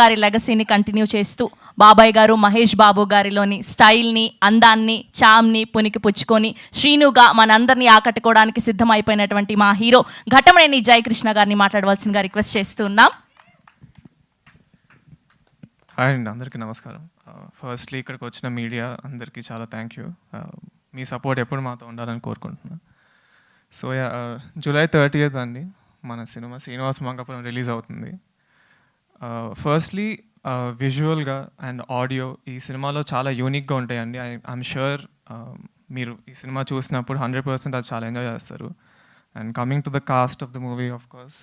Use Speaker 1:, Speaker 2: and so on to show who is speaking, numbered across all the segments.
Speaker 1: గారి లెగసీని కంటిన్యూ చేస్తూ బాబాయ్ గారు మహేష్ బాబు గారిలోని స్టైల్ని, అందాన్ని, చామ్ని పునికి పుచ్చుకొని శ్రీనుగా మనందరినీ ఆకట్టుకోవడానికి సిద్ధమైపోయినటువంటి మా హీరో ఘటమనేని జయకృష్ణ గారిని మాట్లాడవలసిందిగా రిక్వెస్ట్ చేస్తున్నాం.
Speaker 2: హాయ్ అండి, అందరికీ నమస్కారం. ఫస్ట్లీ ఇక్కడికి వచ్చిన మీడియా అందరికీ చాలా థ్యాంక్ యూ. మీ సపోర్ట్ ఎప్పుడు మాతో ఉండాలని కోరుకుంటున్నాను. సో జూలై 30th అండి మన సినిమా శ్రీనివాస్ మంగాపురం రిలీజ్ అవుతుంది. ఫస్ట్లీ విజువల్గా అండ్ ఆడియో ఈ సినిమాలో చాలా యూనిక్గా ఉంటాయండి. ఐఎమ్ షూర్ మీరు ఈ సినిమా చూసినప్పుడు 100% అది చాలా ఎంజాయ్ చేస్తారు. And coming to the cost of the movie, of course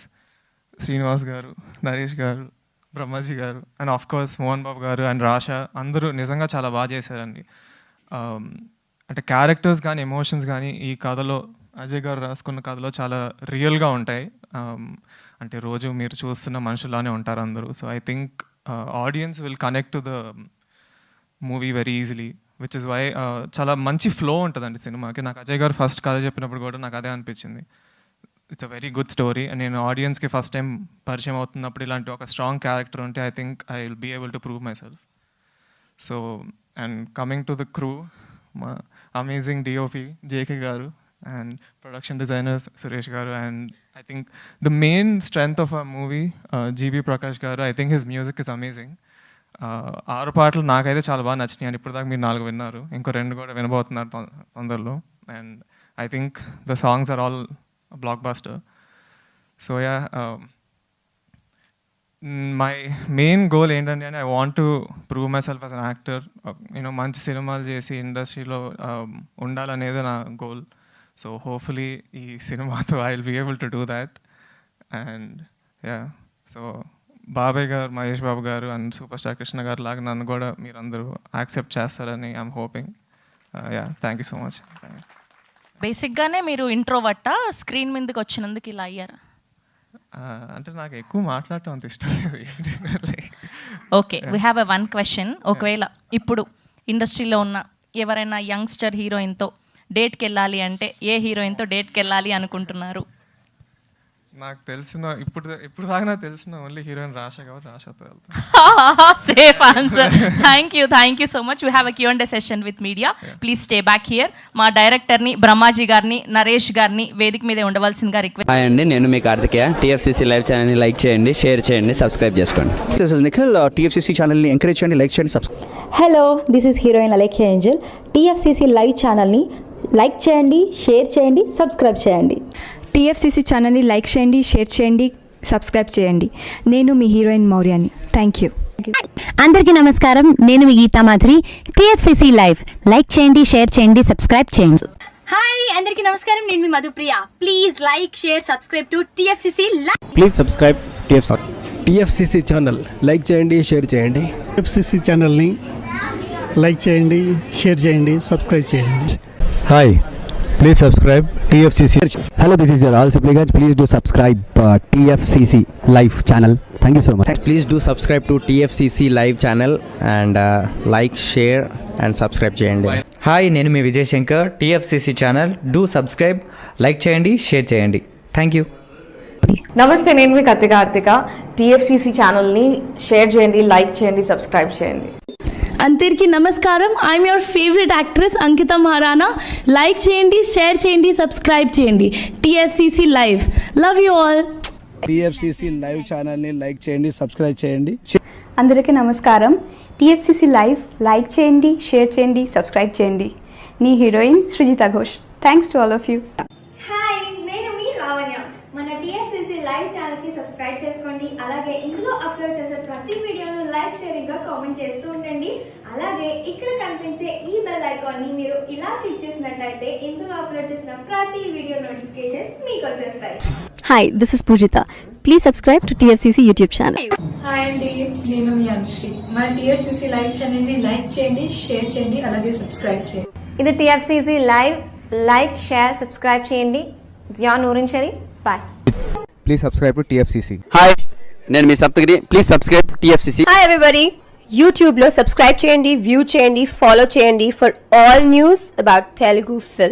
Speaker 2: Srinivas గారు, నరేష్ గారు, బ్రహ్మాజీ గారు and of course Mohan Babu గారు అండ్ రాషా అందరూ నిజంగా చాలా బాగా చేశారండి. అంటే క్యారెక్టర్స్ కానీ ఎమోషన్స్ కానీ ఈ కథలో అజయ్ గారు రాసుకున్న కథలో చాలా రియల్గా ఉంటాయి. అంటే రోజు మీరు చూస్తున్న మనుషుల్లానే ఉంటారు అందరూ. So I think audience will connect to the movie very easily, which is why చాలా మంచి ఫ్లో ఉంటుందండి సినిమాకి. నాకు అజయ్ గారు ఫస్ట్ కథ చెప్పినప్పుడు కూడా నాకు అదే అనిపించింది. It's a very good story. And నేను ఆడియన్స్కి ఫస్ట్ టైం పరిచయం అవుతున్నప్పుడు ఇలాంటి ఒక స్ట్రాంగ్ క్యారెక్టర్ ఉంటే I think I will be able to prove myself. So and coming to the crew, మా అమేజింగ్ డిఓపి జేకే గారు అండ్ ప్రొడక్షన్ డిజైనర్ సురేష్ గారు. And I think the main strength of a movie GB Prakash గారు. I think his music is amazing. 6 పాటలు నాకైతే చాలా బాగా నచ్చినాయి. And ఇప్పుడు దాకా మీరు 4 విన్నారు, ఇంకో 2 కూడా వినబోతున్నారు తొందరలో. And I think the songs are all blockbuster. So yeah, my main goal ఏంటంటే I want to prove myself as an actor. మంచి సినిమాలు చేసి ఇండస్ట్రీలో ఉండాలనేది నా గోల్. సో హోప్ఫుల్లీ ఈ సినిమాతో I will be able to do that. And yeah, so బాబాయ్ గారు, మహేష్ బాబు గారు అండ్ సూపర్ స్టార్ కృష్ణ గారు లాగా నన్ను కూడా మీరందరూ యాక్సెప్ట్ చేస్తారని I'm hoping. Yeah, thank you so much.
Speaker 1: బేసిక్గానే మీరు ఇంట్రోవర్టా, స్క్రీన్ మీదకి వచ్చినందుకు ఇలా అయ్యారా?
Speaker 2: అంటే నాకు ఎక్కువ మాట్లాడటం అంత ఇష్టం లేదు.
Speaker 1: Okay, we have one question. ఒకవేళ ఇప్పుడు ఇండస్ట్రీలో ఉన్న ఎవరైనా యంగ్స్టర్ హీరోయిన్తో డేట్కి వెళ్ళాలి అంటే ఏ హీరోయిన్తో డేట్కి వెళ్ళాలి అనుకుంటున్నారు?
Speaker 2: నాకు తెలిసిన ఇప్పుడు దాకా నాకు తెలిసిన ఓన్లీ హీరోయిన్ రాషా కాబట్టి రాషాతో వెళ్తాను.
Speaker 1: Safe answer. Thank you so much. We have a Q&A session with media. Please stay back here. మా డైరెక్టర్ని బ్రహ్మాజీ గారిని, నరేష్ గారిని వేదిక మీద ఉండవలసిందిగా రిక్వెస్ట్.
Speaker 3: హాయ్ అండి, నేను మీ కార్తికేయ. TFCC లైవ్ ఛానల్ని లైక్ చేయండి, షేర్ చేయండి, సబ్స్క్రైబ్ చేసుకోండి.
Speaker 4: This is Nikhil. TFCC ఛానల్ని ఎంకరేజ్ చేయండి, లైక్ చేయండి, subscribe.
Speaker 5: Hello, this is heroine Alekhya angel. TFCC live ఛానల్ని లైక్ చేయండి, షేర్ చేయండి, సబ్స్క్రైబ్ చేయండి.
Speaker 6: TFCC ఛానల్ని లైక్ చేయండి, షేర్ చేయండి, సబ్స్క్రైబ్ చేయండి. నేను మీ హీరోయిన్ మౌర్యాని. Thank you.
Speaker 7: అందరికీ నమస్కారం, నేను మీ Geetha Madhuri. TFCC live like చేయండి, షేర్ చేయండి, సబ్స్క్రైబ్ చేయండి.
Speaker 8: హాయ్, అందరికీ నమస్కారం, నేను మీ Madhupriya. Please like, share, subscribe to TFCC live.
Speaker 4: Please subscribe
Speaker 9: TFCC channel like చేయండి, షేర్ చేయండి.
Speaker 10: TFCC ఛానల్ని లైక్ చేయండి, షేర్ చేయండి, సబ్స్క్రైబ్ చేయండి.
Speaker 9: Hi, please subscribe TFCC.
Speaker 4: Hello, this is your all Sipligunj. Please do subscribe TFCC live channel. Thank you so much.
Speaker 3: Please do subscribe to TFCC live channel and like, share and subscribe చేయండి.
Speaker 11: Hi, నేను మీ Vijay Shankar. TFCC channel do subscribe, like చేయండి, share చేయండి. Thank you.
Speaker 12: నమస్తే, నేను మీ Karthika. TFCC ఛానల్ని share చేయండి, like చేయండి, సబ్స్క్రైబ్ చేయండి.
Speaker 8: అందరికీ నమస్కారం, I'm your favourite actress Ankita Maharana. Like చేయండి, షేర్ చేయండి, సబ్స్క్రైబ్ చేయండి. TFCC live. Love you all.
Speaker 10: TFCC live ఛానల్ని లైక్ చేయండి, సబ్స్క్రైబ్ చేయండి.
Speaker 6: అందరికీ నమస్కారం. TFCC లైవ్ లైక్ చేయండి, షేర్ చేయండి, సబ్స్క్రైబ్ చేయండి. నీ heroine Srujitha Ghosh. Thanks to all of you.
Speaker 8: Hi, నేను మీ లావణ్య. మన TFCC లైవ్ ఛానల్కి సబ్స్క్రైబ్ చేసుకోండి. అలాగే ఇందులో అప్లోడ్ చేసే ప్రతి వీడియోను లైక్, షేరింగ్గా కామెంట్ చేస్తూ ఉండండి. అలాగే ఇక్కడ కనిపించే ఈ బెల్ ఐకాన్ని మీరు ఇలా క్లిక్ చేసినట్లయితే ఇందులో అప్లోడ్ చేసిన ప్రతి వీడియో నోటిఫికేషన్స్ మీకు వచ్చేస్తాయి.
Speaker 7: Hi, this is Poojitha. Please subscribe to TFCC YouTube channel.
Speaker 12: Hi అండి, నేను మీ అనుశ్రీ. మన TFCC లైవ్ ఛానల్ని లైక్ చేయండి, షేర్ చేయండి, అలాగే సబ్స్క్రైబ్ చేయండి.
Speaker 8: ఇది TFCC live. Like, share, subscribe చేయండి. Zia Noorin Shari. Bye.
Speaker 4: Please subscribe to TFCC.
Speaker 3: Hi, నేను మీ Saptagiri. Please subscribe TFCC.
Speaker 7: Hi everybody, యూట్యూబ్లో సబ్స్క్రైబ్ చేయండి, వ్యూ చేయండి, ఫాలో చేయండి for all news about Telugu film.